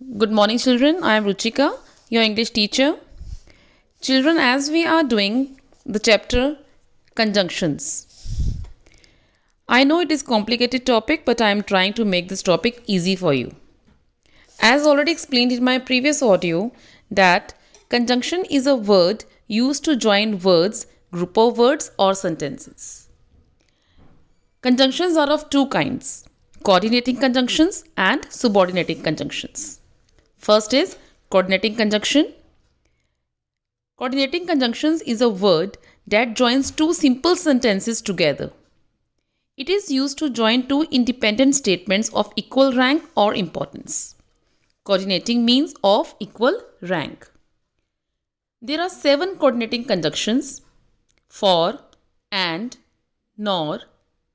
Good morning, children. I am Ruchika, your English teacher. Children, as we are doing the chapter conjunctions, I know it is complicated topic, but I am trying to make this topic easy for you. As already explained in my previous audio, that conjunction is a word used to join words, group of words, or sentences. Conjunctions are of two kinds: coordinating conjunctions and subordinating conjunctions. First is coordinating conjunction. Coordinating conjunctions is a word that joins two simple sentences together. It is used to join two independent statements of equal rank or importance. Coordinating means of equal rank. There are 7 coordinating conjunctions: for, and, nor,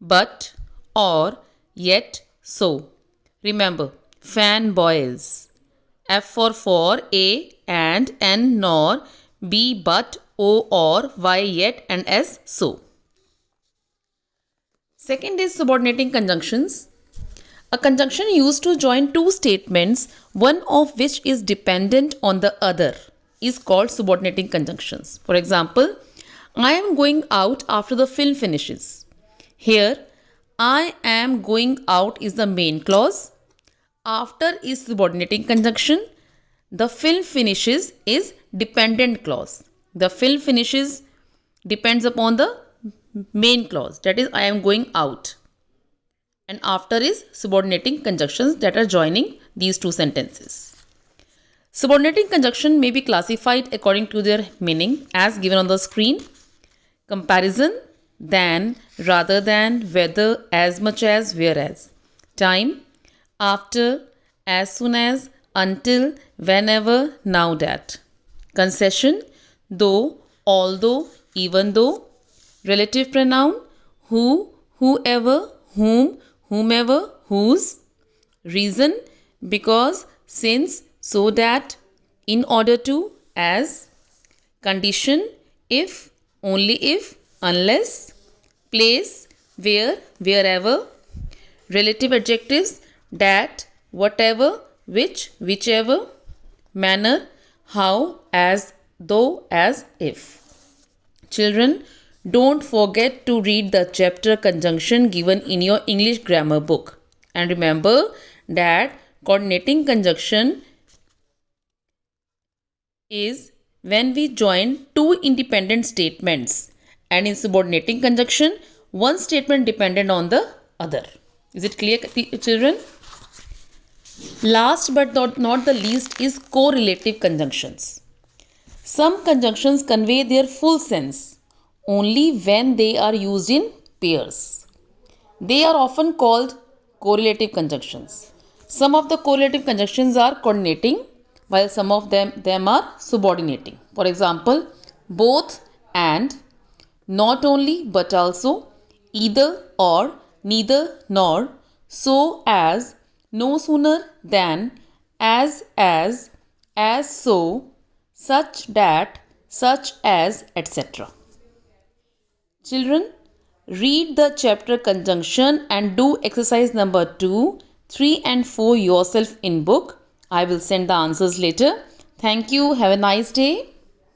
but, or, yet, so. Remember, fanboys. F for, A and, N nor, B but, O or, Y yet, and S so. Second is subordinating conjunctions. A conjunction used to join two statements, one of which is dependent on the other, is called subordinating conjunctions. For example, I am going out after the film finishes. Here, I am going out is the main clause. After is subordinating conjunction. The film finishes is dependent clause. The film finishes depends upon the main clause, that is I am going out. And after is subordinating conjunctions that are joining these two sentences. Subordinating conjunction may be classified according to their meaning as given on the screen: comparison, than, rather than, whether, as much as, whereas; time, after, as soon as, until, whenever, now that; concession, though, although, even though; relative pronoun, who, whoever, whom, whomever, whose; reason, because, since, so that, in order to, as; condition, if, only if, unless; place, where, wherever; relative adjectives, that, whatever, which, whichever; manner, how, as, though, as, if. Children, don't forget to read the chapter conjunction given in your English grammar book. And remember that coordinating conjunction is when we join two independent statements, and in subordinating conjunction, one statement dependent on the other. Is it clear, children? Last but not the least is correlative conjunctions. Some conjunctions convey their full sense only when they are used in pairs. They are often called correlative conjunctions. Some of the correlative conjunctions are coordinating, while some of them are subordinating. For example, both and, not only but also, either or, neither nor, so as, no sooner than, as so, such that, such as, etc. Children, read the chapter conjunction and do exercise number 2, 3 and 4 yourself in book. I will send the answers later. Thank you. Have a nice day.